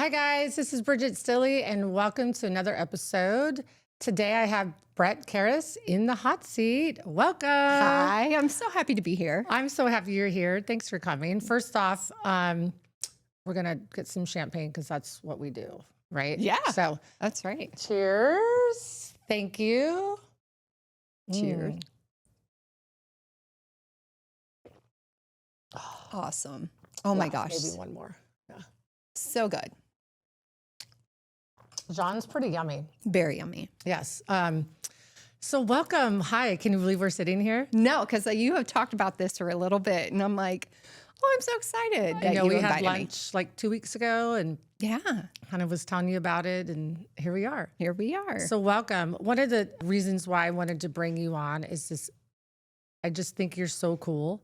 Hi, guys. This is Bridgette Stilley, and welcome to another episode. Today, I have Brette Karras in the hot seat. Welcome. Hi, I'm so happy to be here. I'm so happy you're here. Thanks for coming. First off, we're going to get some champagne because that's what we do, right? Yeah, So, that's right. cheers. Thank you. Cheers. Mm. Awesome. Oh my Yeah, gosh. Maybe one more. Yeah. So good. John's pretty yummy. Very yummy. Yes. So welcome. Hi. Can you believe we're sitting here? No, because you have talked about this for a little bit, and I'm like, oh, I'm so excited that you we had invited me. lunch like 2 weeks ago and Yeah, kind of was telling you about it, and here we are. here we are. So welcome. One of the reasons why I wanted to bring you on is this. I just think you're so cool.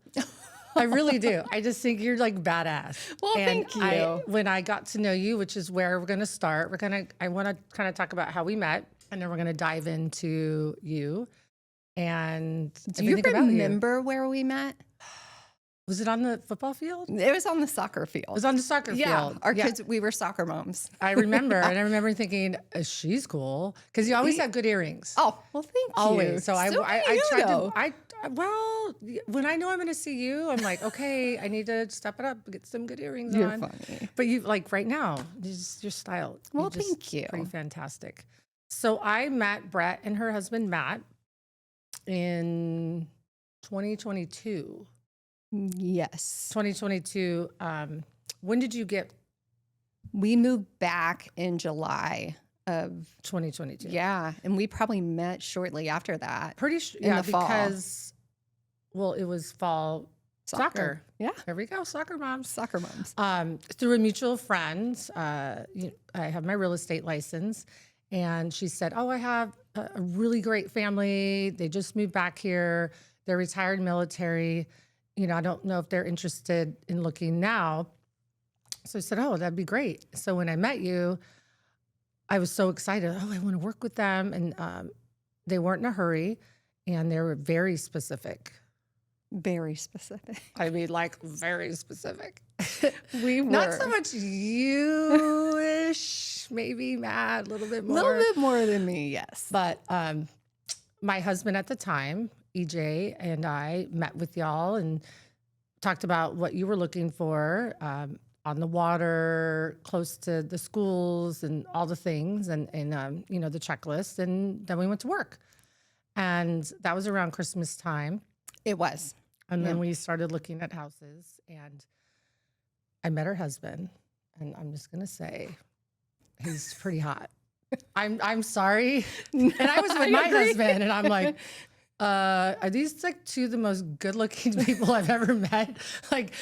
I really do. I just think you're like badass. Well, And thank you. When I got to know you, which is where we're going to start, I want to kind of talk about how we met, and then we're going to dive into you and Do you everything about you. remember where we met? Was it on the football field? It was on the soccer It field. was on the soccer Yeah, field. our kids, we were soccer moms. I remember, and I remember thinking, she's cool, because you always have good earrings. Oh, well, thank you. Always. So I do tried you. well, when I know I'm going to see you, I'm like, okay, I need to step it up, get some good earrings You're on. funny. But you like right now, your style. Well, just thank you. Pretty fantastic. So I met Brette and her husband Matt in 2022. Yes. 2022. When did you get We moved back in July of 2022? Yeah, and we probably met shortly after that. Pretty sure. In Yeah, the fall. because it was fall soccer. Yeah, There we go, soccer moms. soccer moms. Through a mutual friend, I have my real estate license, and she said, "Oh, I have a really great family. They just moved back here. They're retired military. I don't know if they're interested in looking now." So I said, "Oh, that'd be great." So when I met you, I was so excited. Oh, I want to work with them, and they weren't in a hurry, and they were very specific. Very specific. I mean, like very specific. We were. Not so much you-ish, maybe Matt, a little bit A more. little bit more than me, yes. But my husband at the time, EJ, and I met with y'all and talked about what you were looking for on the water, close to the schools and all the things and the checklist. And then we went to work. And that was around Christmas time. It was. And then we started looking at houses, and I met her husband, and I'm just gonna say, he's pretty hot. I'm sorry, and I was with my husband, and I'm like, are these like two of the most good-looking people I've ever met? Like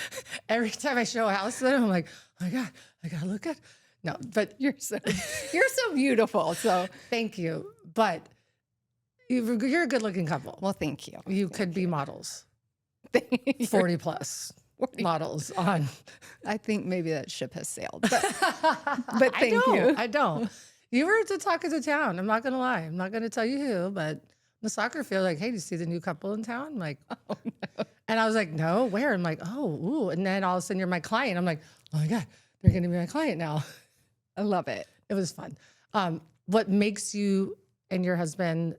every time I show a house to them, I'm like, oh my God, I gotta look at. No, but You're so beautiful. So thank you. But you're a good-looking couple. well, thank you. You could be models. You're 40 plus 40. models on. I think maybe that ship has sailed. But thank you. I don't. You were the talk of the town. I'm not going to lie. I'm not going to tell you who, but the soccer field, like, hey, do you see the new couple in town? I'm like, oh, no. And I was like, no, where? I'm like, oh, ooh. And then all of a sudden you're my client. I'm like, oh my God, they're going to be my client now. I love it. It was fun. What makes you and your husband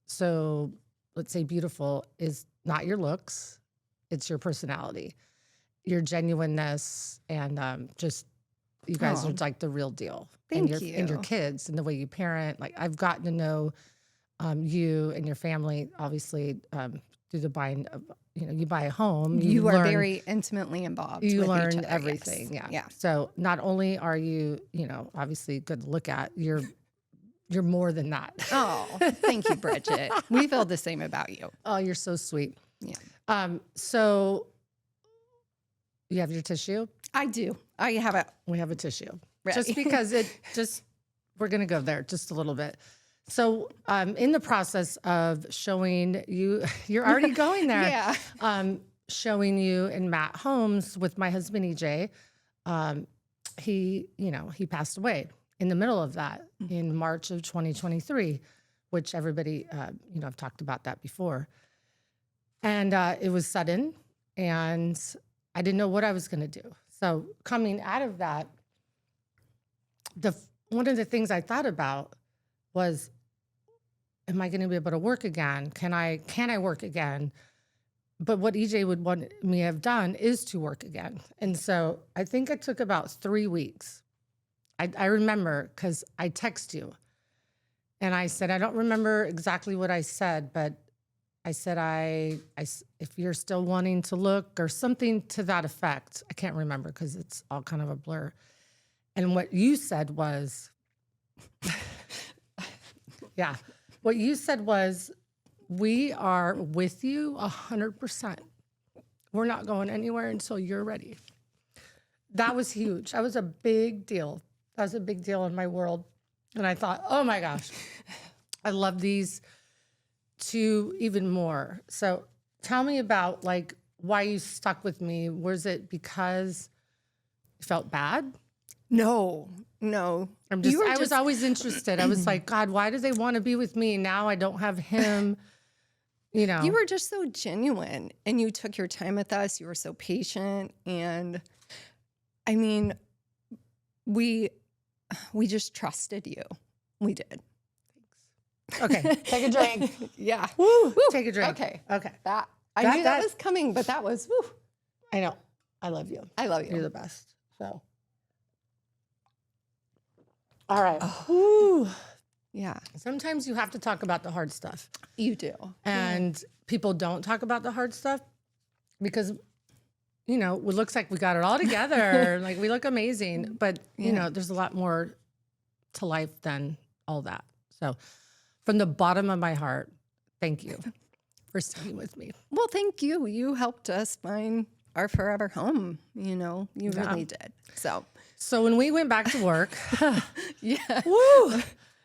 so, let's say, beautiful is not your looks. It's your personality, your genuineness, and just you guys are like the real deal. Thank you. And your kids and the way you parent. Like I've gotten to know you and your family, obviously, through the buying of, you buy a home. You are learn- very intimately involved. You with each learn other, everything. yes. Yeah. So not only are you, obviously good to look at, you're more than that. Oh, thank you, Bridgette. We feel the same about you. Oh, you're so sweet. Yeah. So you have your tissue? I do. I have it. We have a tissue. Ready. Just because we're going to go there just a little bit. So in the process of showing you, you're already going there. Yeah. Showing you in Matt homes with my husband, EJ, he passed away in the middle of that in March of 2023, which everybody, I've talked about that before. And it was sudden, and I didn't know what I was going to do. So coming out of that, one of the things I thought about was, am I going to be able to work again? Can I work again? But what EJ would want me to have done is to work again. And so I think it took about 3 weeks. I remember because I text you and I said, I don't remember exactly what I said, but I said, if you're still wanting to look or something to that effect, I can't remember because it's all kind of a blur. And what you said was, yeah, what you said was, we are with you 100%. We're not going anywhere until you're ready. That was huge. That was a big deal. That was a big deal in my world. And I thought, oh my gosh, I love these two even more. So tell me about like why you stuck with me. Was it because you felt bad? No. I was always interested. I was like, God, why do they want to be with me? Now I don't have him. You know, you were just so genuine and you took your time with us. You were so patient. And I mean, we just trusted you. We did. Okay. Take a drink. Yeah. Woo. Take a drink. Okay. Okay. I knew that was coming, but that was, woo. I know. I love you. I love you. You're the best. So. All right. Woo. Yeah. Sometimes you have to talk about the hard stuff. You do. And people don't talk about the hard stuff because, you know, it looks like we got it all together. Like we look amazing. But, you know, there's a lot more to life than all that. So from the bottom of my heart, thank you for sticking with me. Well, thank you. You helped us find our forever home. You know, you really did. So when we went back to work, yeah. Woo,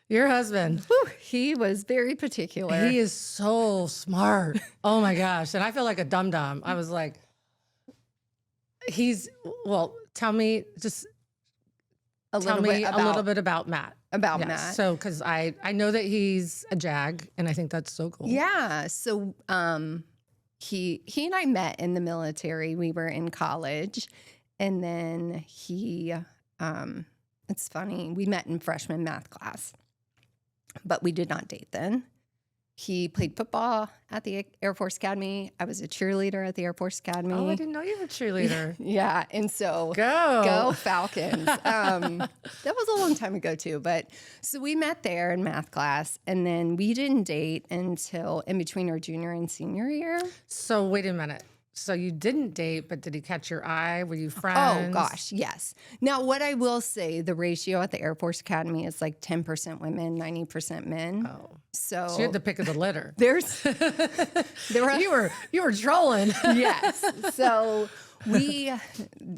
your husband, he was very particular. He is so smart. Oh my gosh. And I feel like a dum-dum. I was like, tell me a little bit about Matt. Matt. So, because I know that he's a JAG, and I think that's so cool. Yeah. So he and I met in the military. We were in college. And then it's funny, we met in freshman math class, but we did not date then. He played football at the Air Force Academy. I was a cheerleader at the Air Force Academy. Oh, I didn't know you were a cheerleader. Yeah. And so go Falcons. That was a long time ago too. But so we met there in math class and then we didn't date until in between our junior and senior year. So wait a minute. So you didn't date, but did he catch your eye? Were you friends? Oh, gosh, yes. Now, what I will say, the ratio at the Air Force Academy is like 10% women, 90% men. Oh. So you had the pick of the litter. There were you were trolling. Yes. So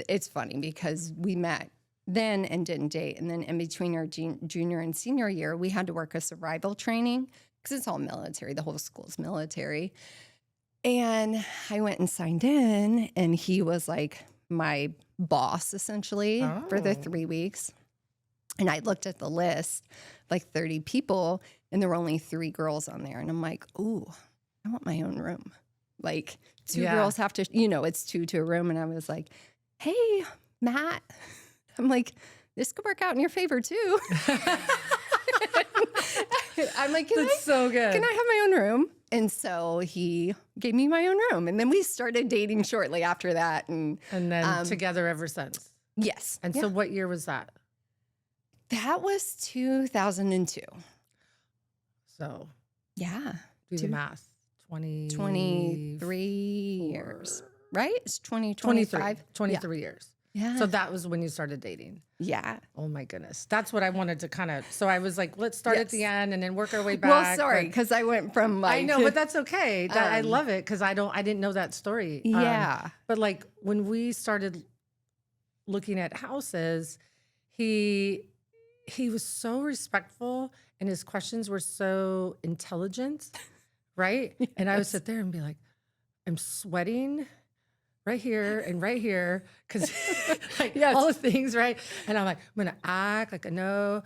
it's funny because we met then and didn't date. And then in between our junior and senior year, we had to work a survival training because it's all military. The whole school's military. And I went and signed in, and he was like my boss essentially for the 3 weeks. And I looked at the list, like 30 people, and there were only 3 girls on there. And I'm like, ooh, I want my own room. Like 2 girls have to, it's 2 to a room. And I was like, hey, Matt, I'm like, this could work out in your favor too. I'm like, so good. Can I have my own room? And so he gave me my own room. And then we started dating shortly after that. And then together ever since. Yes. And so what year was that? That was 2002. So. Yeah. Do the math. 23 years. Right? It's 23 years. Yeah. So that was when you started dating. Yeah. Oh my goodness. That's what I wanted to so I was like, let's start at the end and then work our way back. Well, sorry, because I went from like. I know, but that's okay. I love it because I didn't know that story. Yeah. But like when we started looking at houses, he was so respectful and his questions were so intelligent, right? Yes. And I would sit there and be like, I'm sweating right here and right here, because all the things, right? And I'm like, I'm gonna act like I know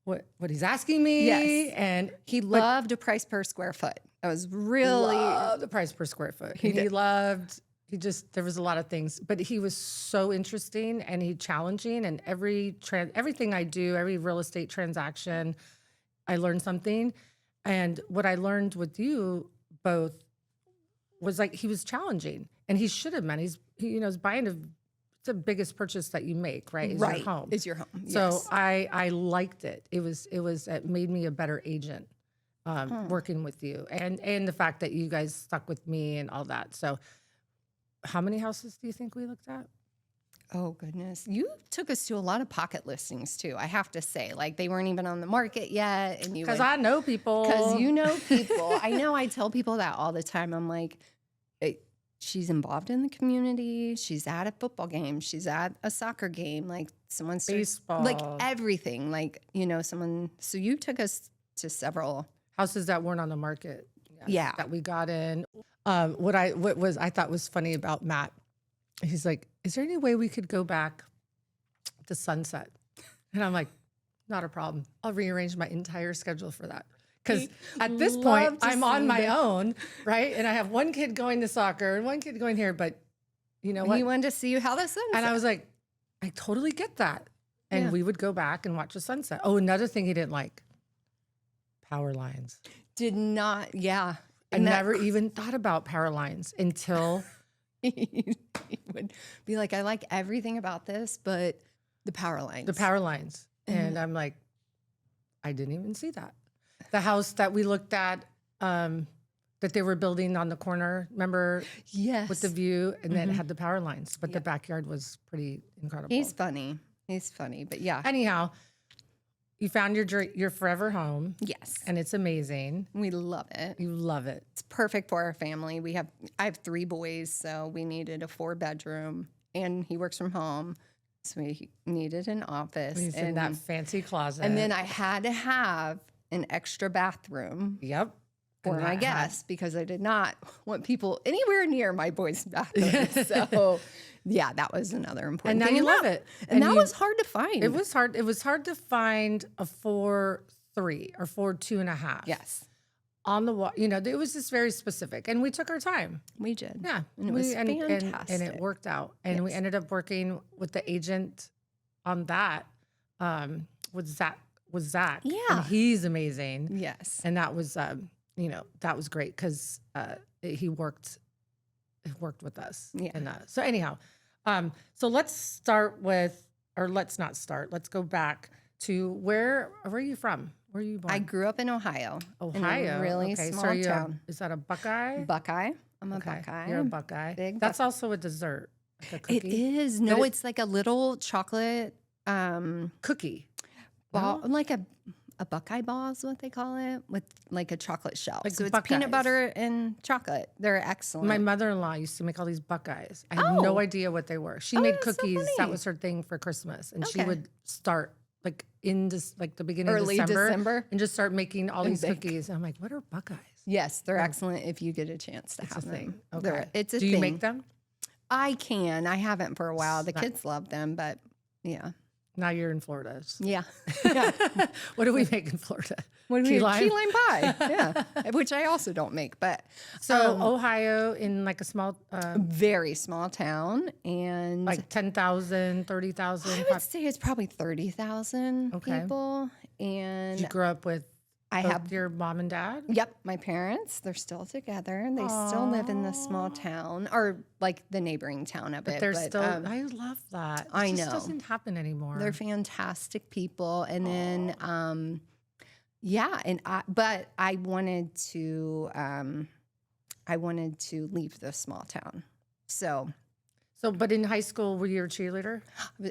what he's asking me. Yes. And he loved a price per square foot. I was really loved the price per square foot. He loved there was a lot of things, but he was so interesting and he challenging, and everything I do, every real estate transaction, I learned something. And what I learned with you both was like, he was challenging, and he should have meant he's buying it's the biggest purchase that you make, right? Is your home. Is your home. So Yes. I liked it. It made me a better agent working with you, and the fact that you guys stuck with me and all that. So how many houses do you think we looked at? Oh, goodness. You took us to a lot of pocket listings, too, I have to say. Like, they weren't even on the market yet. And Because I know people. Because you know people. I know I tell people that all the time. I'm like, she's involved in the community. She's at a football game. She's at a soccer game. Like, someone's Baseball. Like, everything. Like, someone. So you took us to several houses that weren't on the market. Yeah. That we got in. What I thought was funny about Matt, he's like, is there any way we could go back to sunset? And I'm like, not a problem. I'll rearrange my entire schedule for that. Because at this point, I'm on my own, right? And I have one kid going to soccer and one kid going here. But you know what? He wanted to see how the sunset. And I was like, I totally get that. And we would go back and watch the sunset. Oh, another thing he didn't like, power lines. Did not, yeah. I never even thought about power lines until he would be like, I like everything about this, but the power lines. And I'm like, I didn't even see that. The house that we looked at, that they were building on the corner, remember? Yes. With the view, and then it had the power lines, but the backyard was pretty incredible. He's funny, but yeah. Anyhow, you found your forever home. Yes. And it's amazing. We love it. You love it. It's perfect for our family. I have 3 boys, so we needed a 4-bedroom, and he works from home. So we needed an office. He's in that fancy closet. And then I had to have an extra bathroom. Yep. For my guests, because I did not want people anywhere near my boys' bathroom. So, yeah, that was another important thing. And now you love it. And that was hard to find. It was hard. It was hard to find a 4.3 or 4.2.5. Yes. On the wall. It was just very specific. And we took our time. We did. Yeah. And it was fantastic. And it worked out. And we ended up working with the agent on that with Zach. Yeah. And he's amazing. Yes. And that was that was great because he worked with us. Yeah. And so anyhow, so let's not start. Let's go back to where are you from? Where are you born? I grew up in Ohio. Ohio. In a really small town. Is that a Buckeye? Buckeye. I'm a Buckeye. You're a Buckeye. That's also a dessert. Like a cookie. It is. No, it's like a little chocolate cookie. Ball, like a Buckeye ball is what they call it, with like a chocolate shell. Like so it's Buckeyes. peanut butter and chocolate. They're excellent. My mother-in-law used to make all these Buckeyes. I had no idea what they were. She made cookies. So that was her thing for Christmas. And she would start like in the beginning Early of December and just start making all these cookies. And I'm like, what are Buckeyes? Yes, they're excellent if you get a chance to have them. Okay. It's a Do thing. you make them? I can. I haven't for a while. The kids love them, but yeah. Now you're in Florida. Yeah. What do we make in Florida? Key lime pie. Yeah. Which I also don't make, but so Ohio in like a small, very small town, and like 10,000, 30,000. I would say it's probably 30,000 people. And Did you grow up with I have your mom and dad? Yep, my parents. They're still together. They still live in this small town, or like the neighboring town of it. But they're still. I love that. I It know. just doesn't happen anymore. They're fantastic people. And then, but I wanted to leave the small town. So, but in high school, were you a cheerleader?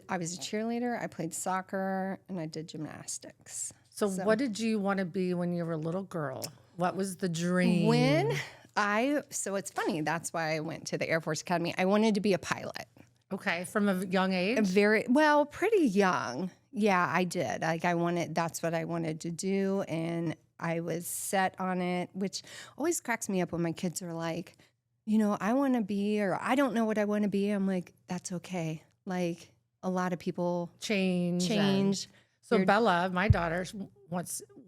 I was a cheerleader. I played soccer and I did gymnastics. So what did you want to be when you were a little girl? What was the dream? So it's funny. That's why I went to the Air Force Academy. I wanted to be a pilot. Okay, from a young age? Pretty young. Yeah, I did. That's what I wanted to do. And I was set on it, which always cracks me up when my kids are like, I want to be, or I don't know what I want to be. I'm like, that's okay. Like a lot of people change. change. So Bella, my daughter,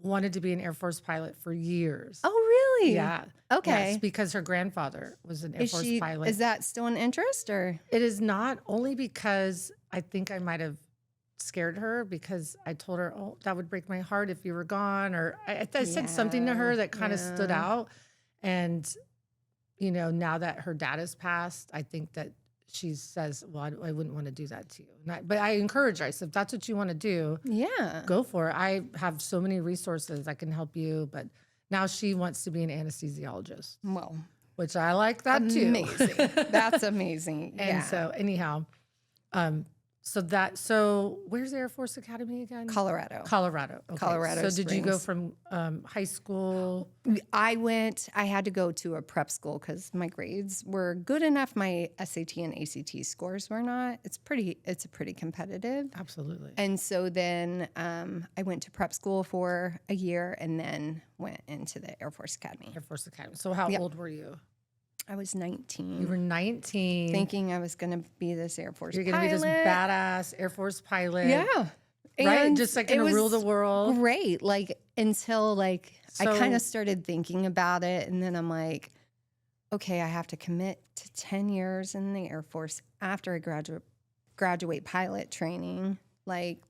wanted to be an Air Force pilot for years. Oh, really? Yeah. Okay. Yes, because her grandfather was an Air Force pilot. Is that still an interest or? It is not, only because I think I might have scared her, because I told her, oh, that would break my heart if you were gone. Or I said something to her that kind of stood out. And, you know, now that her dad has passed, I think that she says, well, I wouldn't want to do that to you. But I encourage her. I said, if that's what you want to do, go for it. I have so many resources. I can help you. But now she wants to be an anesthesiologist. Well, which I like that too. Amazing. That's amazing. And so anyhow, so where's the Air Force Academy again? Colorado. Okay. Colorado So did you go from high school? I had to go to a prep school because my grades were good enough. My SAT and ACT scores were not. It's pretty competitive. Absolutely. And so then I went to prep school for a year and then went into the Air Force Academy. Air Force Academy. So how old were you? I was 19. You were 19. Thinking I was going to be this Air Force pilot. You're going to be this badass Air Force pilot. Yeah. Right? And Just like going to rule the world. Great. Like until I kind of started thinking about it. And then I'm like, okay, I have to commit to 10 years in the Air Force after I graduate pilot training. Like,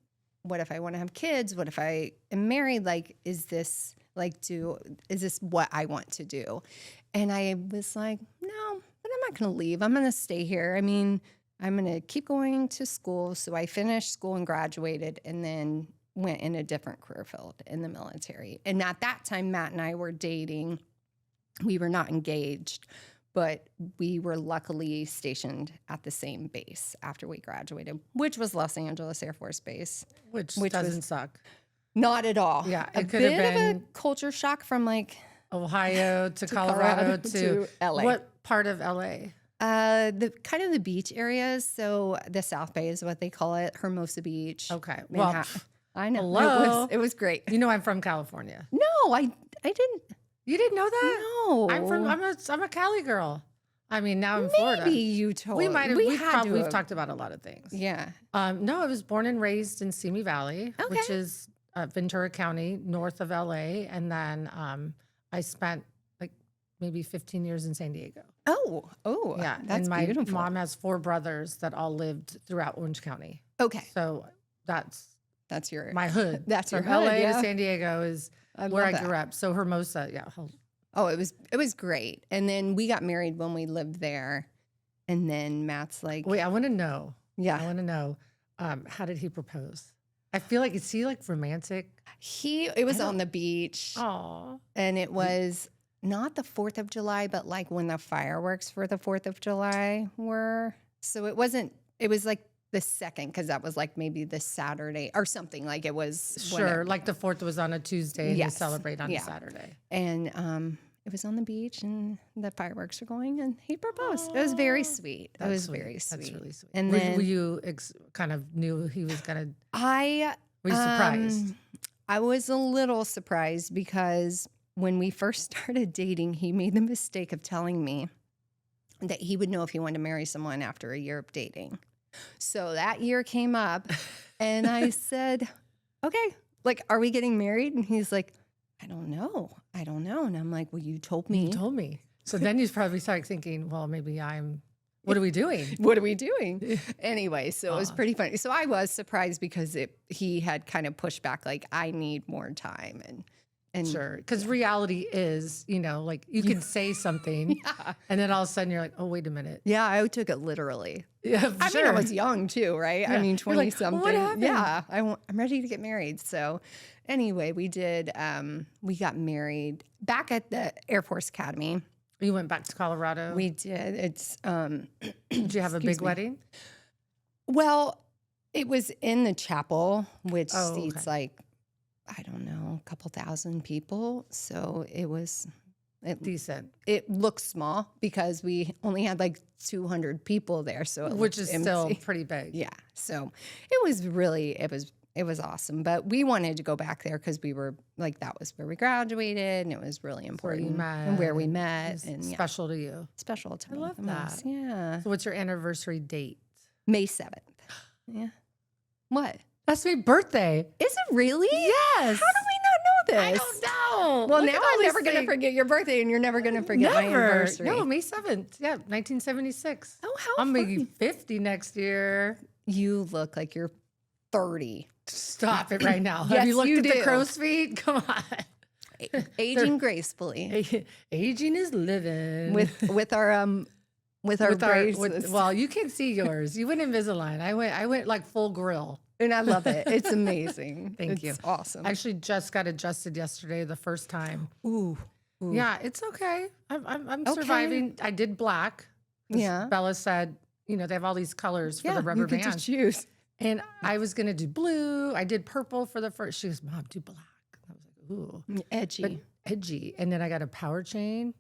what if I want to have kids? What if I am married? Like, is this what I want to do? And I was like, no, but I'm not going to leave. I'm going to stay here. I mean, I'm going to keep going to school. So I finished school and graduated and then went in a different career field in the military. And at that time, Matt and I were dating. We were not engaged, but we were luckily stationed at the same base after we graduated, which was Los Angeles Air Force Base. Which doesn't suck. Not at all. Yeah, it could have been a culture shock from like Ohio to Colorado to LA. What part of LA? The kind of the beach areas. So the South Bay is what they call it, Hermosa Beach. Okay. Manhattan. Well, I know. Hello. It was great. You know I'm from California. No, I didn't. You didn't know that? No. I'm a Cali girl. I mean, now in Florida. Maybe you told. We might have. We've talked about a lot of things. Yeah. No, I was born and raised in Simi Valley, which is Ventura County, north of LA, and then I spent like maybe 15 years in San Diego. Oh, yeah. That's and my beautiful. mom has 4 brothers that all lived throughout Orange County. Okay. So that's your my hood. That's your LA hood, yeah. to San Diego is where I grew up. So Hermosa, yeah. Oh, it was great. And then we got married when we lived there. And then Matt's like, wait, I want to know. Yeah. I want to know, how did he propose? I feel like, is he like romantic? It was on the beach. Oh. And it was not the 4th of July, but like when the fireworks for the 4th of July were. So it was like the 2nd, because that was like maybe the Saturday or something. Like it was. Sure. Like the 4th was on a Tuesday and you celebrate on a Saturday. And it was on the beach and the fireworks were going and he proposed. It was very sweet. It was very sweet. That's really sweet. And were you kind of knew he was going to? Were you surprised? I was a little surprised because when we first started dating, he made the mistake of telling me that he would know if he wanted to marry someone after a year of dating. So that year came up and I said, okay, like, are we getting married? And he's like, I don't know. And I'm like, well, you told me. You told me. So then you probably started thinking, well, maybe what are we doing? What are we doing? Anyway, so it was pretty funny. So I was surprised because he had kind of pushed back, like, I need more time. And sure. Because reality is, like you can say something and then all of a sudden you're like, oh, wait a minute. Yeah, I took it literally. Yeah, I mean, I was young too, right? Yeah. I mean, 20 like, something. what happened? Yeah, I'm ready to get married. So anyway, we got married back at the Air Force Academy. You went back to Colorado? We did. It's did you have a big wedding? Well, it was in the chapel, which seats okay. like, I don't know, a couple thousand people. So it was decent. It looked small because we only had like 200 people there. So which is still pretty big. Yeah. So it was awesome. But we wanted to go back there because we were like, that was where we graduated and it was really important. Where we met. And special to you. Special to me. I love that. Yeah. So what's your anniversary date? May 7th. Yeah. What? That's my birthday. Is it really? Yes. How do we not know this? I don't know. Well, Look now at all I'm these never going to things. forget your birthday, and you're never going to forget my anniversary. No, May 7th. Yeah, 1976. Oh, how I'm fun. going to be 50 next year. You look like you're 30. Stop it right now. Yes, Have you looked you at the do. crow's feet? Come on. Aging gracefully Aging is living. with our braces. well, you can see yours. You went Invisalign. I went like full grill. And I love it. It's amazing. Thank you. It's awesome. I actually just got adjusted yesterday, the first time. Ooh. Yeah, it's okay. I'm Okay. surviving. I did black. 'Cause Yeah. Bella said, they have all these colors for the rubber you band. get to choose. And I was going to do blue. I did purple for the first. She goes, Mom, do black. I was like, ooh. Edgy. But edgy. And then I got a power chain.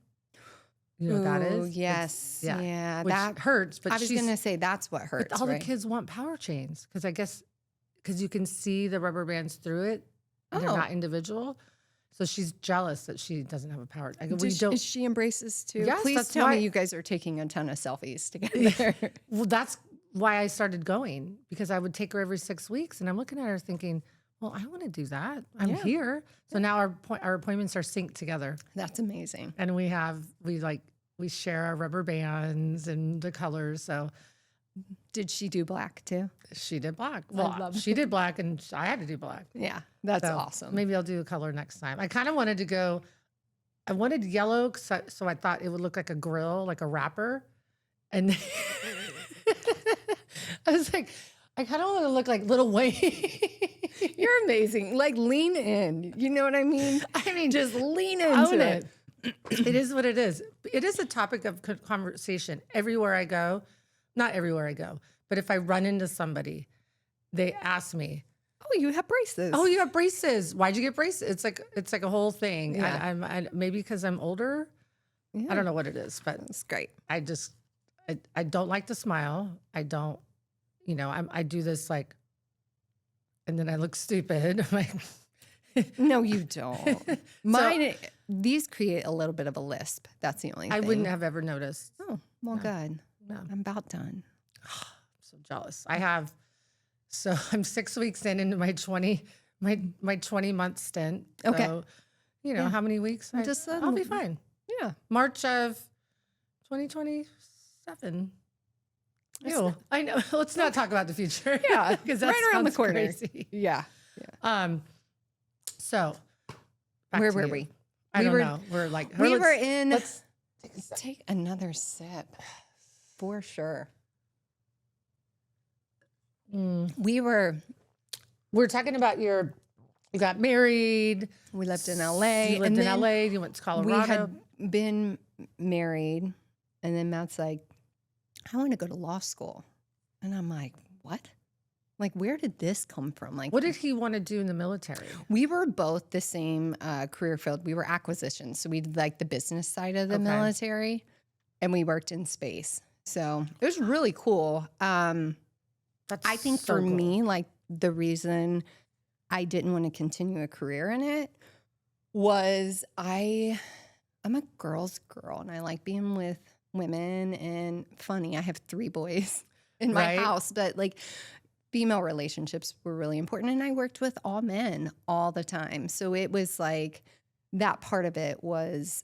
You know what that Ooh, is? yes. Yeah. Which That hurts. But I was going to say that's what hurts. but all right? the kids want power chains because I guess because you can see the rubber bands through it. And They're Oh. not individual. So she's jealous that she doesn't have a power. I go, Is she embraces too? Yes, Please that's tell why- me you guys are taking a ton of selfies together. Well, that's why I started going because I would take her every 6 weeks, and I'm looking at her thinking, well, I want to do that. I'm Yeah. here. So now our appointments are synced together, That's amazing. and we share our rubber bands and the colors. So Did she do black too? she did black. Well, love she did black, and I had to do black. Yeah, that's So awesome. Maybe I'll do a color next time. I kind of wanted to go. I wanted yellow, so I thought it would look like a grill, like a wrapper, and I was like, I kind of want to look like Little Wayne. You're amazing. Like lean in. You know what I mean? I mean, Just lean into own it. it. It is what it is. It is a topic of conversation everywhere I go. Not everywhere I go, but if I run into somebody, they ask me, Oh, you have braces. "Oh, you have braces? Why'd you get braces?" It's like a whole thing. Yeah. I maybe because I'm older. yeah. I don't know what it is, but That's great. I don't like to smile. I don't, I do this like, and then I look stupid. I'm like, No, you don't. Mine, these create a little bit of a lisp. That's the only I thing. wouldn't have ever noticed. Oh, well, good. No. I'm about done. I'm so jealous. I'm 6 weeks into my 20-month stint. Okay. So, how many weeks? Just, I'll be fine. Yeah. March of 2027. Ew. I know. Let's not talk about the future. Yeah, because that right around the sounds corner. crazy. Yeah. So back Where to were you. we? I We don't were- know. We're like We were in. Let's take a sip. Take another sip. For sure. We're talking about you got married. We lived in LA. You lived and in then LA. You went to Colorado. We had been married. And then Matt's like, I want to go to law school. And I'm like, what? Like, where did this come from? Like, What did he want to do in the military? we were both the same career field. We were acquisitions. So we did like the business side of the Okay. military and we worked in space. So it was really cool. That's I think so for cool. me, like the reason I didn't want to continue a career in it was I'm a girl's girl and I like being with women and funny. I have 3 boys in my Right. house, but like female relationships were really important. And I worked with all men all the time. So it was like that part of it was,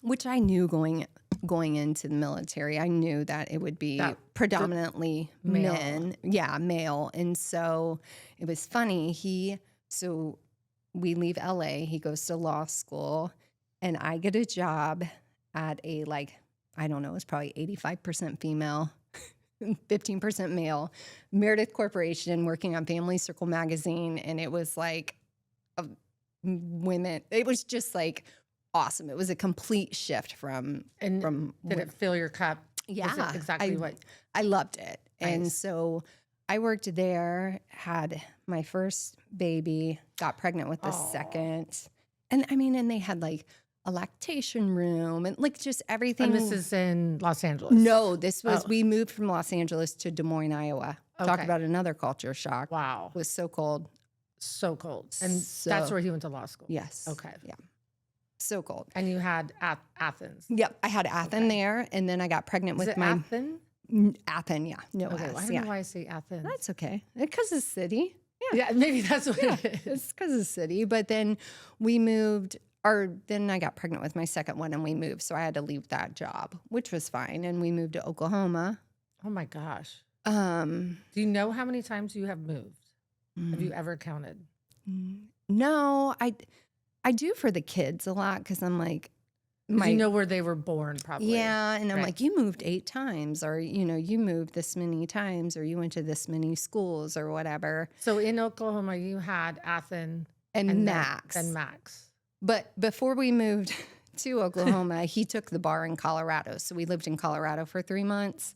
which I knew going into the military, I knew that it would be That- predominantly male. men. Yeah, male. And so it was funny. So we leave LA, he goes to law school, and I get a job at a I don't know, it's probably 85% female, 15% male, Meredith Corporation, working on Family Circle magazine. And it was like women, it was just like awesome. It was a complete shift from Did it fill your cup? Was it yeah, exactly what? I loved it. And Nice. so I worked there, had my first baby, got pregnant with the Aw. second. And I mean, and they had like a lactation room and like just everything. And this is in Los Angeles. No, this was, Oh. we moved from Los Angeles to Des Moines, Iowa. Talk Okay. about another culture shock. Wow. It was so cold. So cold. And So- that's where he went to law school. Yes. Okay. Yeah. So cold. And you had Athens. Yep. I had Athens there and then I got pregnant Is with it my Athens? Athens. Yeah. No, Okay. S, I don't yeah. know why I say Athens. That's okay. Because it's city. Yeah, maybe that's what it is. It's because of the city. But then we moved, or then I got pregnant with my second one and we moved. So I had to leave that job, which was fine. And we moved to Oklahoma. Oh my gosh. Um, Do you know how many times you have moved? Have mm, you ever counted? no, I do for the kids a lot because I'm like, 'Cause you know where they were born, probably. yeah, and I'm Right. like, you moved 8 times, or you moved this many times, or you went to this many schools, or whatever. So in Oklahoma, you had Athen And and Max. Then Max. But before we moved to Oklahoma, he took the bar in Colorado. So we lived in Colorado for 3 months.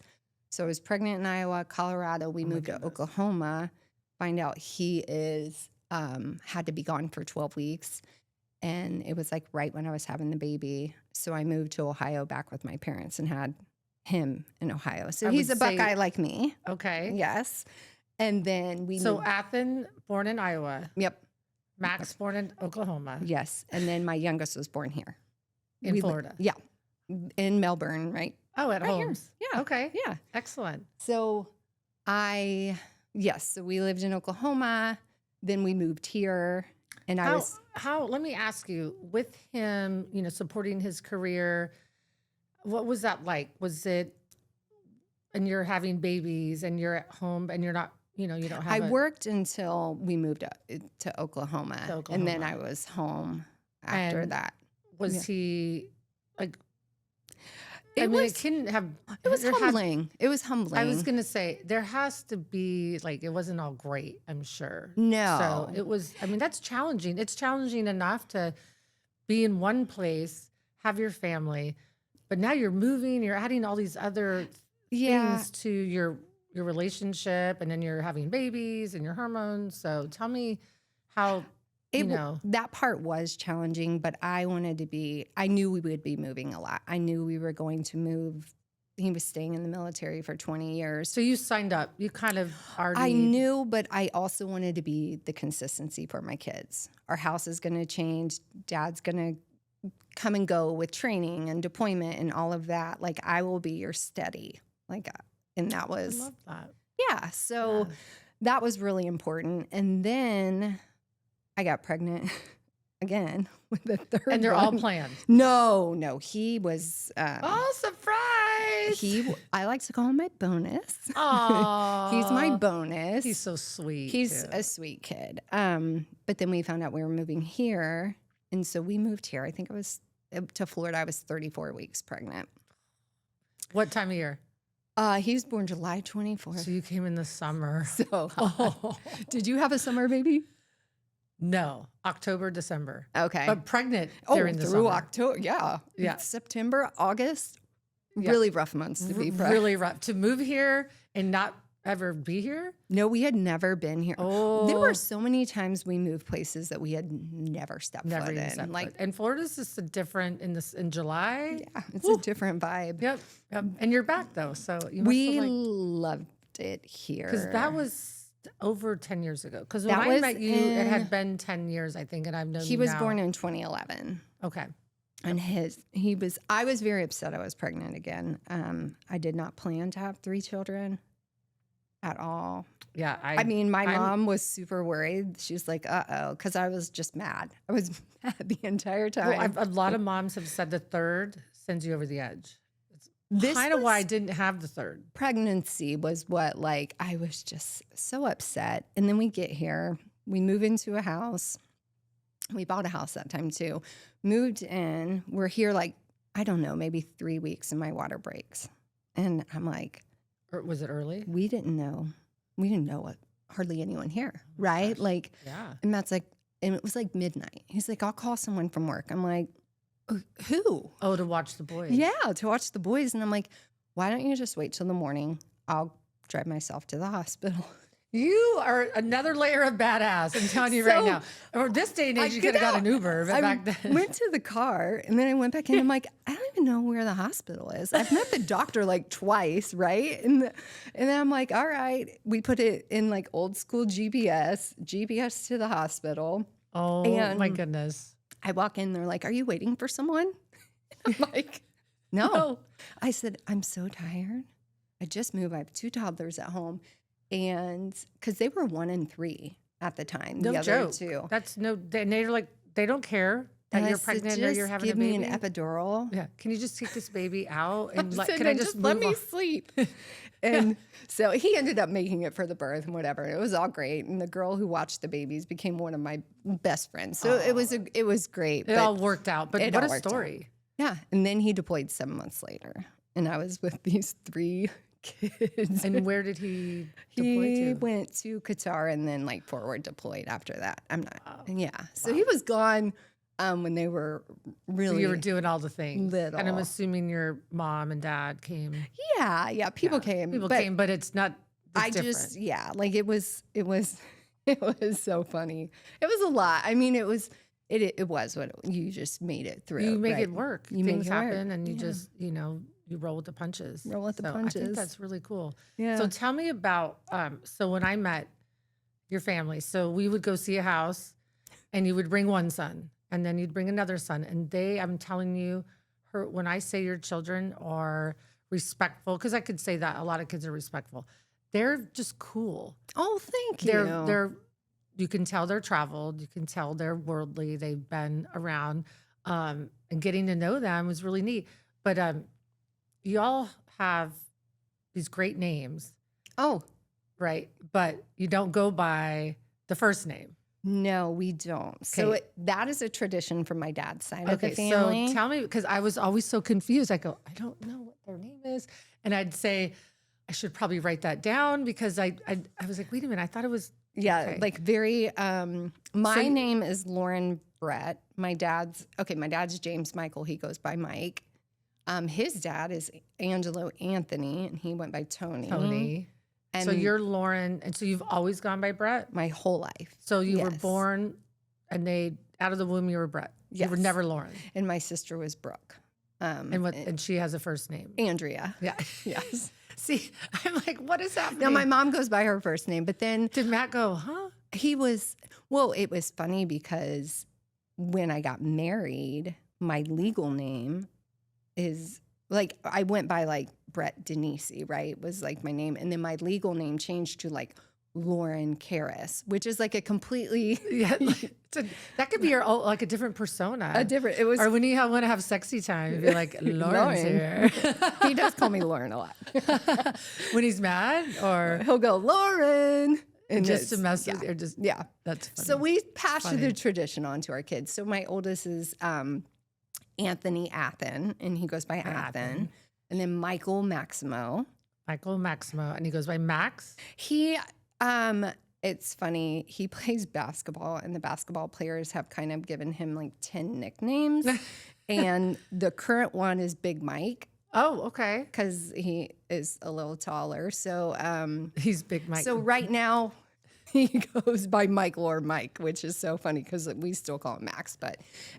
So I was pregnant in Iowa, Colorado. We Oh my moved to goodness. Oklahoma. Find out he is had to be gone for 12 weeks. And it was like right when I was having the baby. So I moved to Ohio back with my parents and had him in Ohio. So I he's a would say- Buckeye like me. Okay. Yes. And then we So moved. Athen, born in Iowa. Yep. Max, born in Oklahoma. Yes. And then my youngest was born here. In We li- Florida. Yeah. In Melbourne, right? Oh, at Right here. Holmes. Yeah. Okay. Yeah. Excellent. So so we lived in Oklahoma. Then we moved here. And Let me ask you, with him, supporting his career, what was that like? Was it, and you're having babies and you're at home and you're not, you don't have I worked until we moved to Oklahoma. To And then Oklahoma. I was home after And that. was yeah. he like, It it was, couldn't have, it was there had- humbling. It was humbling. I was going to say, there has to be, like, it wasn't all great, I'm sure. No. So it was, that's challenging. It's challenging enough to be in one place, have your family, but now you're moving, you're adding all these other yeah. things to your relationship, and then you're having babies and your hormones. So tell me how, That part was challenging, but I knew we would be moving a lot. I knew we were going to move. He was staying in the military for 20 years. So you signed up. You kind of already. I knew, but I also wanted to be the consistency for my kids. Our house is going to change. Dad's going to come and go with training and deployment and all of that. Like, I will be your steady. And that I was, love that. yeah. So Yeah. that was really important. And then I got pregnant again with the third And they're all one. planned. No, he was, Oh, surprise! I like to call him my bonus. Aww. He's my bonus. He's so sweet. He's too. a sweet kid. But then we found out we were moving here. And so we moved here. I think to Florida. I was 34 weeks pregnant. What time of year? He was born July 24th. So you came in the summer. So Oh. did you have a summer baby? No, October, December. Okay. But pregnant during the through summer. October. Yeah. Yeah. September, August. Yeah. Really rough months to be pregnant. Really rough. To move here and not ever be here? No, we had never been here. Oh. There were so many times we moved places that we had never stepped Never foot even in. stepped Like, foot. And Florida's just a different in July. yeah, it's a different vibe. Yep. And you're back though. So you must We have loved it here. because that was over 10 years ago. Because when That I was met you, it in- had been 10 years, I think, and I've known He you was now. born in 2011. Okay. And I was very upset I was pregnant again. I did not plan to have 3 children at all. Yeah. I mean, my I'm- mom was super worried. She was like, uh-oh, because I was just mad. I was mad the entire time. Well, a lot of moms have said the third sends you over the edge. This Kind of why I was- didn't have the third. Pregnancy was what, I was just so upset. And then we get here, we move into a house. We bought a house that time too. Moved in. We're here I don't know, maybe 3 weeks and my water breaks. And I'm like, Or was it early? we didn't know. We didn't know hardly anyone here, right? gosh. Yeah. And Matt's like, and it was midnight. He's like, I'll call someone from work. I'm like, who? Oh, to watch the boys. Yeah, to watch the boys. And I'm like, why don't you just wait till the morning? I'll drive myself to the hospital. You are another layer of badass. I'm telling you right So, now. Or this day and age, you could have got an Uber. But I back then, went to the car and then I went back in. I'm like, I don't even know where the hospital is. I've met the doctor twice, right? And then I'm like, all right. We put it in old school GPS to the hospital. oh and- my goodness. I walk in, they're like, are you waiting for someone? I'm like, no. I said, I'm so tired. I just moved. I have 2 toddlers at home. And because they were 1 and 3. at the time. No the other joke. two. That's no. They're like they don't care that And I you're said, pregnant or you're "Just having a give baby. me an epidural. Yeah. Can you just take this baby out and Said, can I "And just let move me on?" sleep?" And so he ended up making it for the birth and whatever. It was all great. And the girl who watched the babies became one of my best friends. So it was great. It all worked out. But it what all a worked out. story. Yeah. And then he deployed 7 months later. And I was with these 3 kids. And where did he deploy He to? went to Qatar and then like forward deployed after that. I'm not. Yeah. So he was gone when they were really. You were doing all the things. little. And I'm assuming your mom and dad came. Yeah. People came. People but came, but it's not. It's different. Like it was so funny. It was a lot. I mean, it was what you just made it through. You make right? it work. You make Things it work. happen, and you just you roll with the punches. Roll with the I punches. think that's really cool. Yeah. So tell me about so when I met your family, so we would go see a house, and you would bring one son, and then you'd bring another son, and I'm telling you, when I say your children are respectful, because I could say that a lot of kids are respectful. They're just cool. Oh, thank you. You can tell they're traveled. You can tell they're worldly. They've been around, and getting to know them was really neat. But you all have these great names, Oh, right? But you don't go by the first name. no, we don't. So Okay. that is a tradition from my dad's side of the family. So tell me, because I was always so confused. I go, I don't know what their name is, and I'd say I should probably write that down because I was like, wait a minute, I thought it was. Yeah, Okay. like very. My name is Lauren Brette. My dad's James Michael. He goes by Mike. His dad is Angelo Anthony, and he went by Tony. Tony. And So you're Lauren, and so you've always gone by Brette. my whole life. So you were Yes. born, and out of the womb you were Brette. You were Yes. never Lauren. And my sister was Brooke. And she has a first name. Andrea. Yeah. Yes. See, I'm like, what is happening? No, my mom goes by her first name, but then Did Matt go, huh? it was funny because when I got married, my legal name is like, I went by like Brette Denise, right? Was like my name. And then my legal name changed to like Lauren Karras, which is like a completely Yeah. That could be your like a different persona. it was, Or when you want to have sexy time, you'd be like, Lauren's here. he does call me Lauren a lot. When he's mad or He'll go, Lauren. And just to it's- mess yeah. with or just, Yeah. that's funny. So we passed funny. the tradition on to our kids. So my oldest is Anthony Athen, and he goes by Athen. And then Michael Maximo. Michael Maximo, and he goes by Max. He, it's funny, he plays basketball, and the basketball players have kind of given him like 10 nicknames. And the current one is Big Mike Oh, okay. because he is a little taller. So, He's Big Mike. so right now he goes by Michael or Mike, which is so funny because we still call him Max.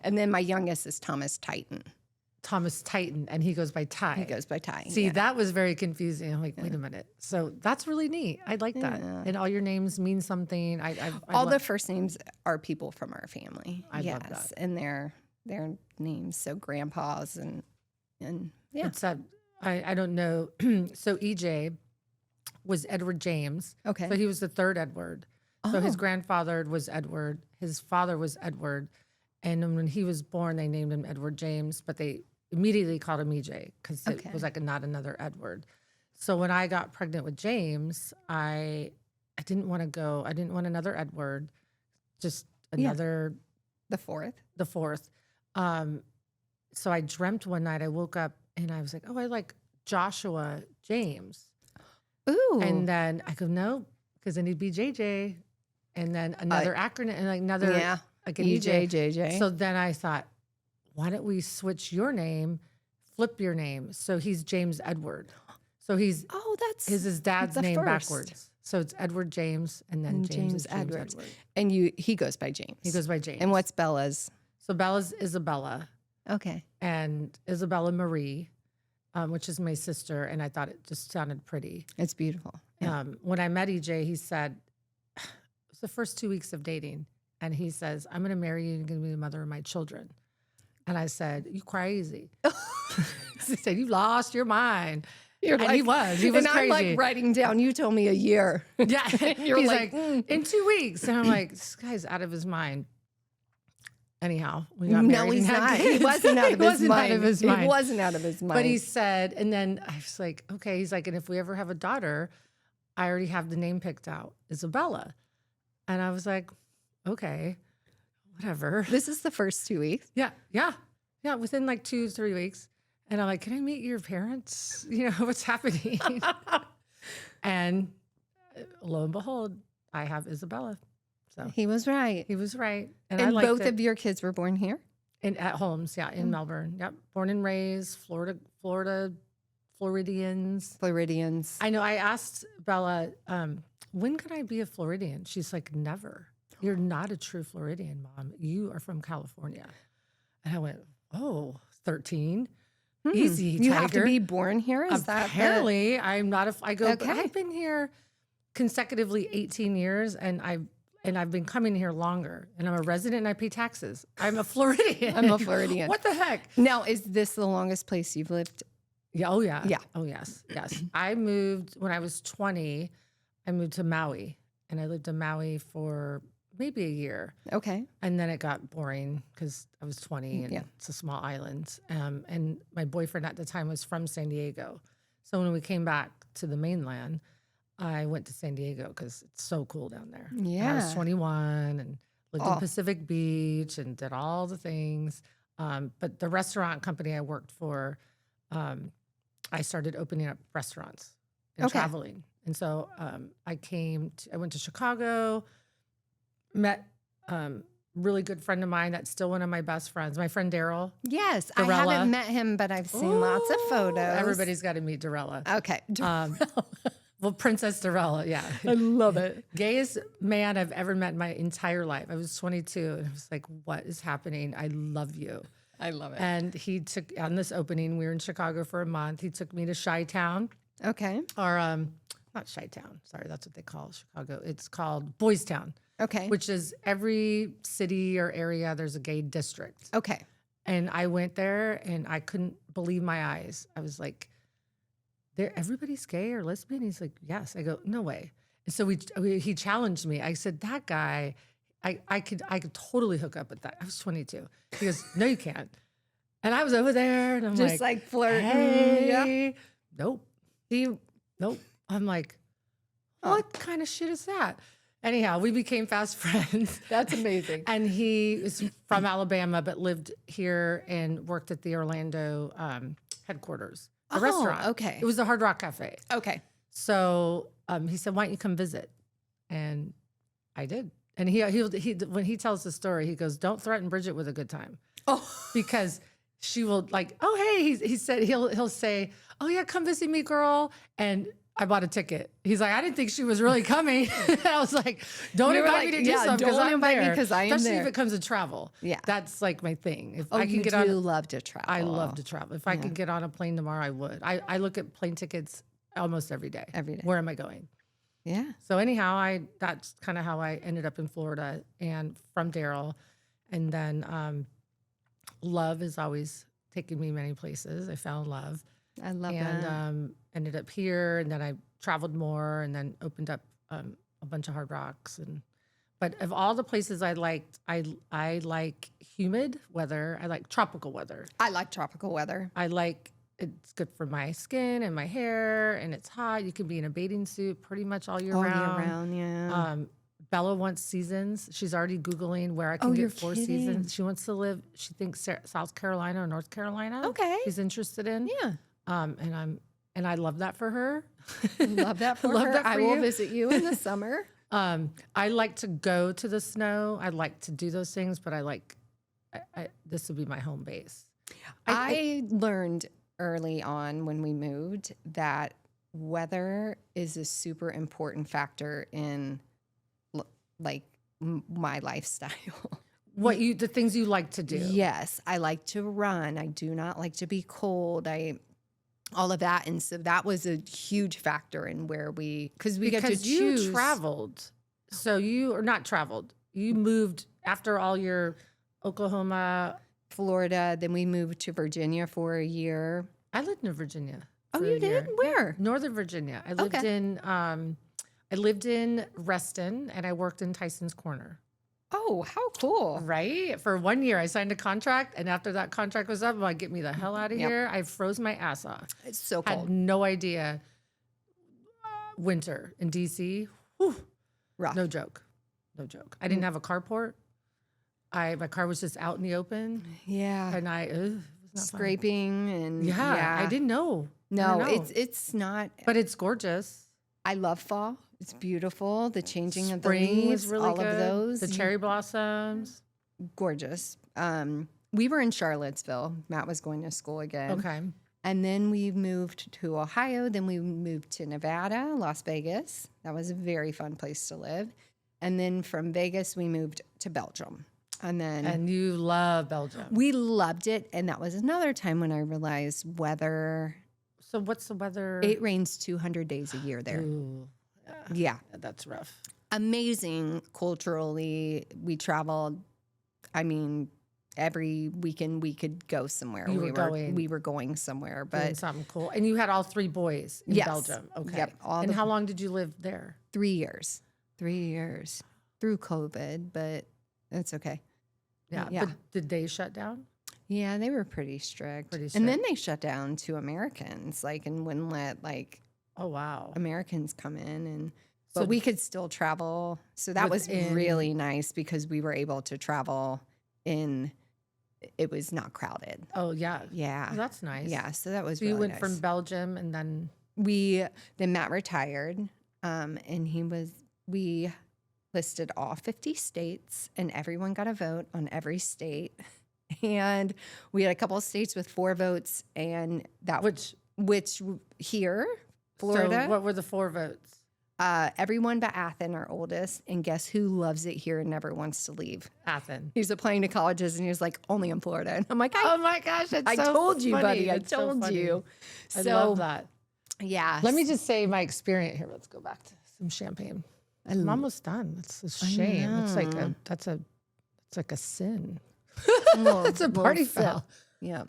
And then my youngest is Thomas Titan. Thomas Titan, and he goes by Ty. He goes by Ty. See, yeah. that was very confusing. I'm like, wait a minute. So that's really neat. I like that. Yeah. And all your names mean something. All the first names are people from our family. I love that. And their names. So grandpas and yeah. It's I don't know. So EJ was Edward James. Okay. So he was the third Edward. So his Oh. grandfather was Edward. His father was Edward. And then when he was born, they named him Edward James, but they immediately called him EJ because it Okay. was like not another Edward. So when I got pregnant with James, I didn't want to go. I didn't want another Edward, just another The fourth. the fourth. So I dreamt one night. I woke up and I was like, oh, I like Joshua James. Ooh. And then I go, no, because then he'd be JJ. And then another acronym and like another, yeah. like an EJ, JJ. So then I thought, why don't we switch your name, flip your name? So he's James Edward. So he's his dad's the name first. backwards. So it's Edward James and then And James, is James Edwards. Edward. And he goes by James. He goes by James. And what's Bella's? So Bella's Isabella Okay. and Isabella Marie, which is my sister. And I thought it just sounded pretty. It's beautiful. Yeah. When I met EJ, he said, it was the first 2 weeks of dating. And he says, I'm going to marry you and you're going to be the mother of my children. And I said, you crazy. He said, you lost your mind. You're And he was and crazy. I'm like writing down, you told me a year. Yeah. You're He's like, like, in 2 weeks. And I'm like, this guy's out of his mind. Anyhow, we got married. No, he's and had not. He kids. wasn't out of He his wasn't mind. out of his mind. He wasn't out of his mind. But he said, and then I was like, okay. He's like, and if we ever have a daughter, I already have the name picked out, Isabella. And I was like, okay, whatever. This is the first 2 weeks. Yeah. Within like 2-3 weeks. And I'm like, can I meet your parents? You know, what's happening? And lo and behold, I have Isabella. So He was right. he was right. And I And liked both it. of your kids were born here? At Holmes, yeah, in Melbourne. Yep. Born and raised, Floridians. Floridians. I know. I asked Bella, when can I be a Floridian? She's like, never. You're not a true Floridian, Mom. You are from California. And I went, 13? Easy, You have to tiger. be born here? Is that Apparently, I'm not I go, but Okay. I've been here consecutively 18 years, and I've been coming here longer, and I'm a resident and I pay taxes. I'm a Floridian. I'm a Floridian. What the heck? Now, is this the longest place you've lived? Yeah. Oh, yeah. Yeah. Oh, yes. Yes. I moved when I was 20. I moved to Maui, and I lived in Maui for maybe a year. Okay. And then it got boring because I was 20 and Yeah. it's a small island. And my boyfriend at the time was from San Diego. So when we came back to the mainland, I went to San Diego because it's so cool down there. And I was Yeah. 21 and lived Oh. in Pacific Beach and did all the things. But the restaurant company I worked for, I started opening up restaurants and Okay. traveling. And so I went to Chicago, met really good friend of mine that's still one of my best friends, my friend Daryl. Yes. I Dorella. haven't met him, but I've seen lots of Ooh, photos. Everybody's got to meet Dorella. Okay. Well, Princess Dorella, yeah. I love it. Gayest man I've ever met in my entire life. I was 22 and I was like, what is happening? I love you. I love it. And he took, on this opening, we were in Chicago for a month. He took me to Chi-Town, Okay. or not Chi-Town, sorry, that's what they call Chicago. It's called Boys Town, Okay. which is every city or area, there's a gay district. Okay. And I went there and I couldn't believe my eyes. I was like, everybody's gay or lesbian? He's like, yes. I go, no way. And so he challenged me. I said, that guy, I could totally hook up with that. I was 22. He goes, no, you can't. And I was over there and I'm Just like flirting. hey, nope, You, nope. I'm like, Oh. what kind of shit is that? Anyhow, we became fast friends. that's amazing. And he is from Alabama, but lived here and worked at the Orlando headquarters, the restaurant. Okay. It was the Hard Rock Cafe. Okay. So he said, why don't you come visit? And I did. And he when he tells the story, he goes, don't threaten Bridgette with a good time. Oh. Because she will like, oh, hey, he said, he'll say, oh yeah, come visit me, girl. And I bought a ticket. He's like, I didn't think she was really coming. I was like, don't You were invite like, me to do yeah, something because don't I'm invite me there. 'cause I am Especially there. if it comes to travel. Yeah. That's like my thing. If Oh, I can you get do on, love to travel. I love to travel. If I could get on a plane tomorrow, I would. I look at plane tickets almost every day. Every day. Where am I going? Yeah. So anyhow, that's kind of how I ended up in Florida and from Daryl. And then love is always taking me many places. I found love. I love And that. ended up here, and then I traveled more, and then opened up a bunch of Hard Rocks. But of all the places I liked, I like humid weather. I like tropical weather. I like tropical weather. I like it's good for my skin and my hair, and it's hot. You can be in a bathing suit pretty much all year All round. year round, yeah. Bella wants seasons. She's already Googling where I can Oh, get you're 4 kidding. seasons. She wants to live. She thinks South Carolina or North Carolina. Okay. She's interested in. Yeah. And I love that for her. Love that for Love her. that for I will you. visit you in the summer. I like to go to the snow. I like to do those things, but this would be my home base. I learned early on when we moved that weather is a super important factor in my lifestyle. The things you like to do. Yes, I like to run. I do not like to be cold. All of that, and so that was a huge factor in where because we get to Because you choose. traveled. So you are not traveled. You moved after all your Oklahoma. Florida, then we moved to Virginia for a year. I lived in Virginia. Oh, for you a did? year. Yeah, Where? Northern Virginia. I lived in Reston and I worked in Tyson's Corner. Oh, how cool. Right? For 1 year, I signed a contract, and after that contract was up, I'm like, get me the hell out of Yep. here. I froze my ass off. It's so Had cold. no idea. Winter in DC, whew, Rough. no joke. No joke. I didn't have a carport. My car was just out in the open, Yeah. and it was not fun. Scraping and Yeah, I didn't know. I No, don't know. it's not. But it's gorgeous. I love fall. It's beautiful. The changing of the Spring leaves, was really all good. of those. The cherry blossoms. Gorgeous. We were in Charlottesville. Matt was going to school again. Okay. And then we moved to Ohio. Then we moved to Nevada, Las Vegas. That was a very fun place to live. And then from Vegas, we moved to Belgium. And you love Belgium. We loved it. And that was another time when I realized weather. So what's the weather? It rains 200 days a year there. Ooh, Yeah. that's rough. Amazing culturally. We traveled. I mean, every weekend we could go somewhere. We were going somewhere, Doing but something cool. And you had all 3 boys in Yes. Belgium. Okay. Yep, And how long did you live there? 3 years. 3 years through COVID, but it's okay. Yeah. Yeah. But did they shut down? Yeah, they were pretty strict. Pretty And then strict. they shut down to Americans, and wouldn't let Oh, wow. Americans come in, and So but we could still travel. So that was within- really nice because we were able to travel in. It was not crowded. Oh, yeah. Yeah, Well, that's nice. yeah. So that was So really you went nice. from Belgium and then Then Matt retired, and we listed all 50 states, and everyone got a vote on every state. And we had a couple of states with 4 votes, and that which here, Florida, So what were the 4 votes? everyone but Athen, our oldest, and guess who loves it here and never wants to leave? Athens. He's applying to colleges, and he was like, only in Florida. And I'm like, Oh my gosh, I told you, buddy. I That's so told funny. you. I So love that. yeah, Let me just say my experience here. Let's go back to some champagne. I'm almost done. It's a shame. It's like it's like a sin. It's a party foul. Yeah.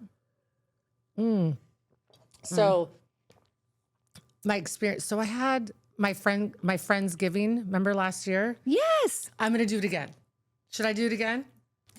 So my experience. So I had my friend's giving. Remember last year? Yes. I'm gonna do it again. Should I do it again?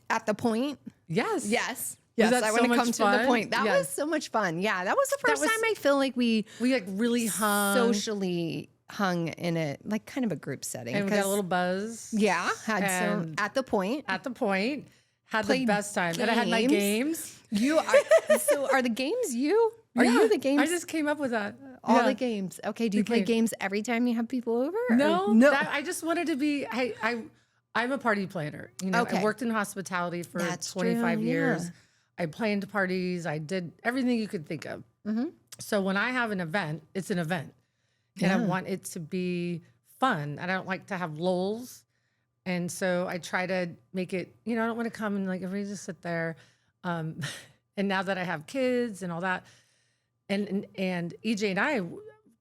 At the point. Yes. Yes. Was Yes. that I so want to much come to the fun? point. That Yes. was so much fun. Yeah. That was the first was- time I feel like we We like really hung socially hung in a kind of a group setting. and we got a 'cause- little buzz. Yeah. Had some and- at the point. At the point, had the Played best time, and I had my games. games. You are so are the games you? Are Yeah, you the games? I just came up with that. all Yeah. the games. Okay. Do you play games every time you have people over? or- No, No. I just wanted to be. I'm a party planner. You know, Okay. I worked in hospitality for That's 25 true, years. yeah. I planned parties. I did everything you could think of. So when I have an event, it's an event, and I want it to be fun. And I don't like to have lulls. And so I try to make it. You know, I don't want to come and like everybody just sit there. And now that I have kids and all that, and EJ and I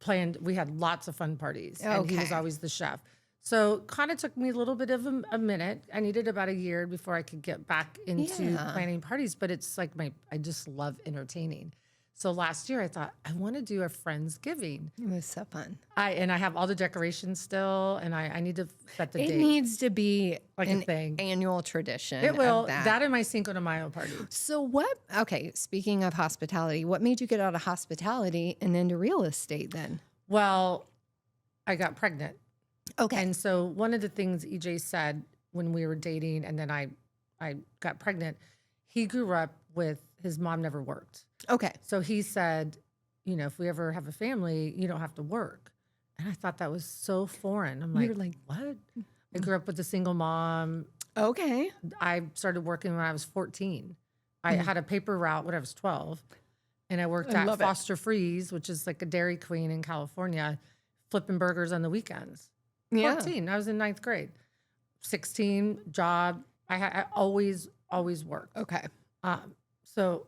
planned. We had lots of fun parties, and he was Okay. always the chef. So kind of took me a little bit of a minute. I needed about a year before I could get back into Yeah. planning parties. But it's like I just love entertaining. So last year I thought I want to do a Friendsgiving. It was so fun. I have all the decorations still, and I need to set the It date. needs to be Like a an thing. annual tradition. It will. Of that. That and my Cinco de Mayo party. So what? Okay, speaking of hospitality, what made you get out of hospitality and into real estate then? Well, I got pregnant. Okay. And so one of the things EJ said when we were dating and then I got pregnant, he grew up with his mom never worked. Okay. So he said, you know, if we ever have a family, you don't have to work. And I thought that was so foreign. I'm You're like, like, what? I grew up with a single mom. Okay. I started working when I was 14. I had a paper route when I was 12. And I worked I at love it. Foster Freeze, which is like a Dairy Queen in California, flipping burgers on the weekends. Yeah. 14. I was in 9th grade. 16, job. I always worked. Okay. So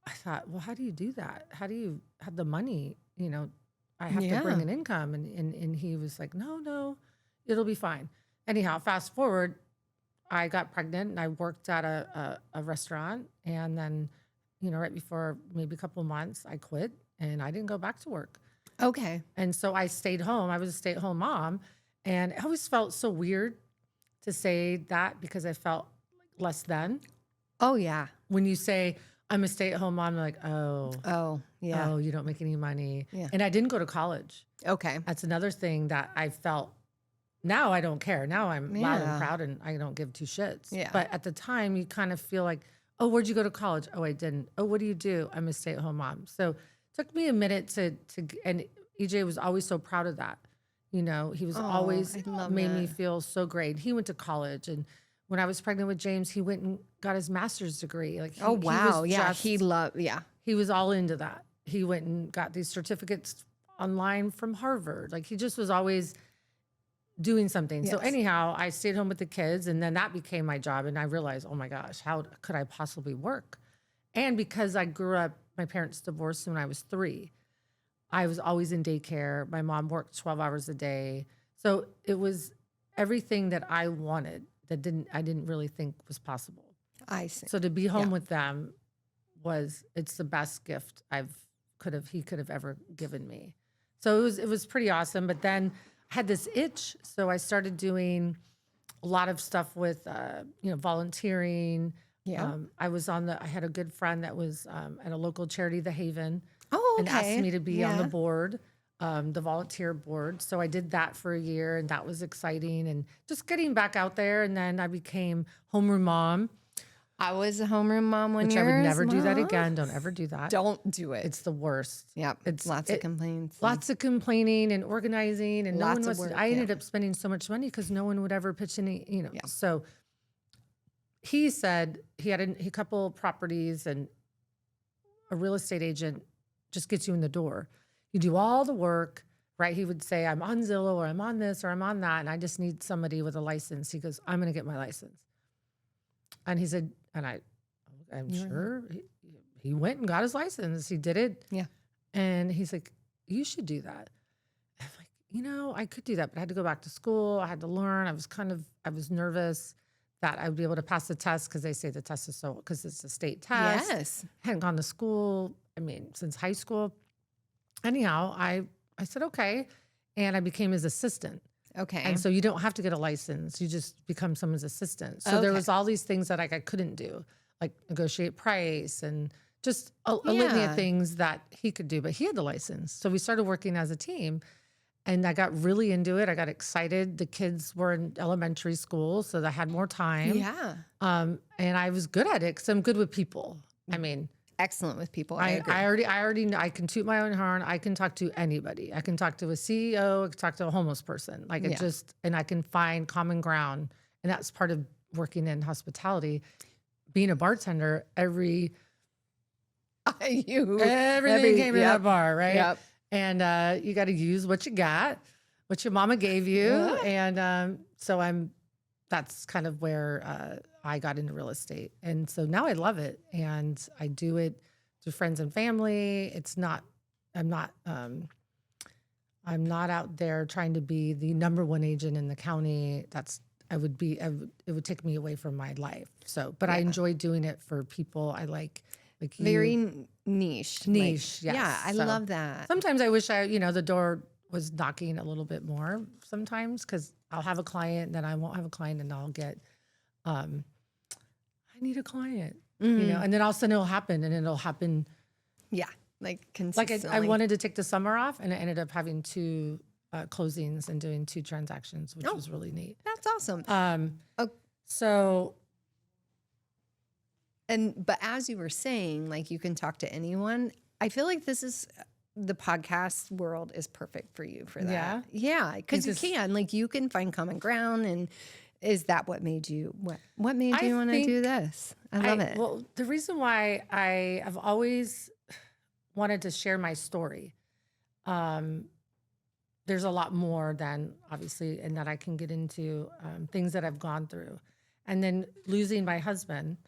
I thought, well, how do you do that? How do you have the money? You know, I have to bring Yeah. an income. And he was like, no, it'll be fine. Anyhow, fast forward, I got pregnant and I worked at a restaurant. And then, you know, right before maybe a couple months, I quit and I didn't go back to work. Okay. And so I stayed home. I was a stay-at-home mom, and I always felt so weird to say that because I felt less than. Oh, yeah. When you say I'm a stay-at-home mom, I'm like, oh, Oh, yeah. oh, you don't make any money. Yeah. And I didn't go to college. Okay. That's another thing that I felt. Now I don't care. Now I'm loud Yeah. and proud, and I don't give two shits. Yeah. But at the time, you kind of feel like, oh, where'd you go to college? Oh, I didn't. Oh, what do you do? I'm a stay-at-home mom. So it took me a minute and EJ was always so proud of that. You know, he was always I love made me that. feel so great. He went to college, and when I was pregnant with James, he went and got his master's degree. Like, Oh, wow. was Yeah. just- He he was all into that. He went and got these certificates online from Harvard. Like, he just was always doing something. So Yes. anyhow, I stayed home with the kids, and then that became my job. And I realized, oh my gosh, how could I possibly work? And because I grew up, my parents divorced when I was 3. I was always in daycare. My mom worked 12 hours a day. So it was everything that I wanted that I didn't really think was possible. I see. So to be home with them it's the best gift he could have ever given me. So it was pretty awesome. But then I had this itch. So I started doing a lot of stuff with, volunteering. Yeah. I had a good friend that was at a local charity, The Haven, Oh, and okay. asked me to be on the Yeah. board, the volunteer board. So I did that for a year, and that was exciting. And just getting back out there. And then I became homeroom mom, I was a homeroom mom one which year. I would never as do that well. again. Don't ever do that. Don't do it. It's the worst. Yep. It's Lots of complaints. Lots of complaining and organizing, and no Lots one of was. work, I yeah. ended up spending so much money because no one would ever pitch any. Yeah. So he said he had a couple properties, and a real estate agent just gets you in the door. You do all the work, right? He would say, "I'm on Zillow, or I'm on this, or I'm on that, and I just need somebody with a license." He goes, "I'm going to get my license," and he said, I'm You were sure he went and got his license. He did it. Yeah. And he's like, "You should do that." I'm like, I could do that, but I had to go back to school. I had to learn. I was nervous that I would be able to pass the test because they say the test is because it's a state test. Yes. Hadn't gone to school, since high school. Anyhow, I said, okay. And I became his assistant. Okay. And so you don't have to get a license. You just become someone's assistant. So there Okay. was all these things that I couldn't do, like negotiate price and just a litany of Yeah. things that he could do, but he had the license. So we started working as a team, and I got really into it. I got excited. The kids were in elementary school, so I had more time. Yeah. And I was good at it because I'm good with people. Excellent with people. I agree. already know. I can toot my own horn. I can talk to anybody. I can talk to a CEO. I can talk to a homeless person. Yeah. And I can find common ground. And that's part of working in hospitality. Being a bartender, everything came in that bar, right? Yep. And you got to use what you got, what your mama gave you. Yeah. And so that's kind of where I got into real estate. And so now I love it. And I do it to friends and family. I'm not out there trying to be the number one agent in the county. It would take me away from my life. So, but I enjoy doing it for people I like you. Very niche. Niche, yes. Yeah, I So love that. Sometimes I wish the door was knocking a little bit more sometimes, because I'll have a client, then I won't have a client, and I'll get, I need a client, and then all of a sudden it'll happen. Yeah, like Like consistently. I wanted to take the summer off, and I ended up having 2 closings and doing 2 transactions, which was really neat. That's awesome. So But as you were saying, like you can talk to anyone. I feel like the podcast world is perfect for you for that. Yeah? Yeah, because you Because- can. Like you can find common ground. And is that what made you what made I you want to do think this? I love it. Well, the reason why I have always wanted to share my story, there's a lot more than obviously, and that I can get into things that I've gone through. And then losing my husband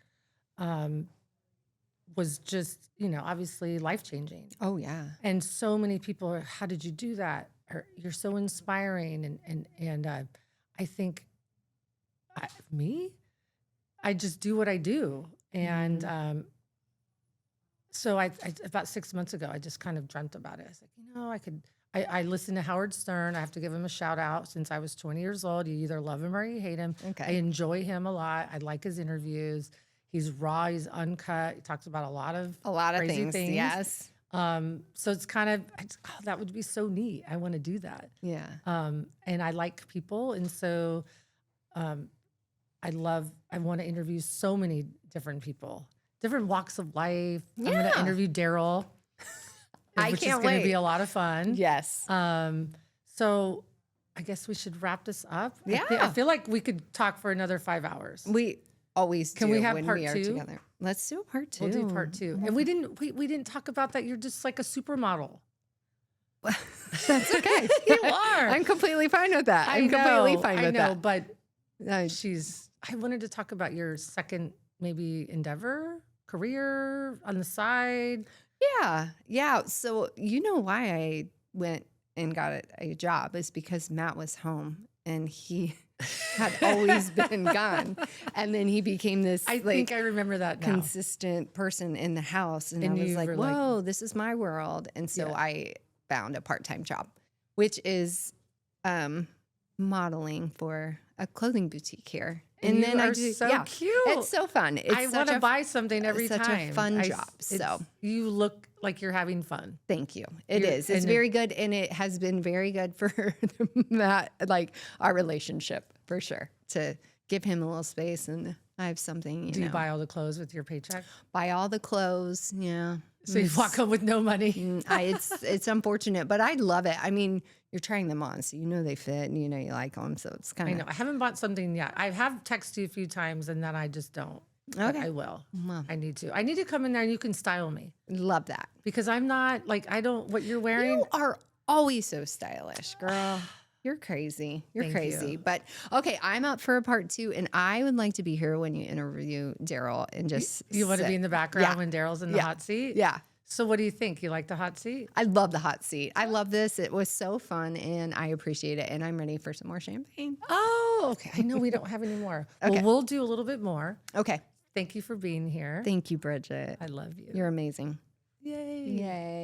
was just, obviously life-changing. Oh yeah. And so many people are, how did you do that? Or you're so inspiring. And I think, I just do what I do. And So I about 6 months ago, I just kind of dreamt about it. I was like, I could. I listened to Howard Stern. I have to give him a shout out. Since I was 20 years old, you either love him or you hate him. Okay. I enjoy him a lot. I like his interviews. He's raw. He's uncut. He talks about a lot of crazy things. Yes. So it's kind of that would be so neat. I want to do that. Yeah. And I like people, and so I want to interview so many different people, different walks of life. I'm going to interview Daryl, which is going to be a lot of fun. Yes. So I guess we should wrap this up. Yeah. I feel like we could talk for another 5 hours. We always Can do we have when part we are 2? together. Let's do a part 2. We'll do part 2. And we didn't talk about that. You're just like a supermodel. That's okay. You are. I'm completely fine with that. I'm completely fine with that. But I wanted to talk about your second maybe endeavor, career on the side. Yeah. Yeah. So you know why I went and got a job is because Matt was home and he had always been gone. And then he became this I think I remember that now. consistent person in the house. And I was like, whoa, this is my world. And so I found a part-time job, which is modeling for a clothing boutique here. And then I do so cute. It's so fun. I want to buy something every such time. a fun job. So you look like you're having fun. Thank you. It is. It's very good, and it has been very good for Matt, like our relationship for sure. To give him a little space, and I have something. Do you buy all the clothes with your paycheck? Buy all the clothes. Yeah. So you walk home with no money. It's unfortunate, but I love it. I mean, you're trying them on, so you know they fit, and you know you like them. So it's kind of. I know. I haven't bought something yet. I have texted you a few times, and then I just don't. Okay. But I will. Well. I need to. I need to come in there, and you can style me Love that. because I'm not like I don't. What you're wearing. You are always so stylish, girl. You're crazy. You're Thank crazy. you. But okay, I'm up for a part 2, and I would like to be here when you interview Daryl and just. You want to be in the background Yeah. when Daryl's in the hot seat? Yeah. So what do you think? You like the hot seat? I love the hot seat. I love this. It was so fun, and I appreciate it. And I'm ready for some more champagne. Oh, okay. I know we don't have any more. Okay. Well, we'll do a little bit more. Okay. Thank you for being here. Thank you, Bridgette. I love you. You're amazing. Yay. Yay.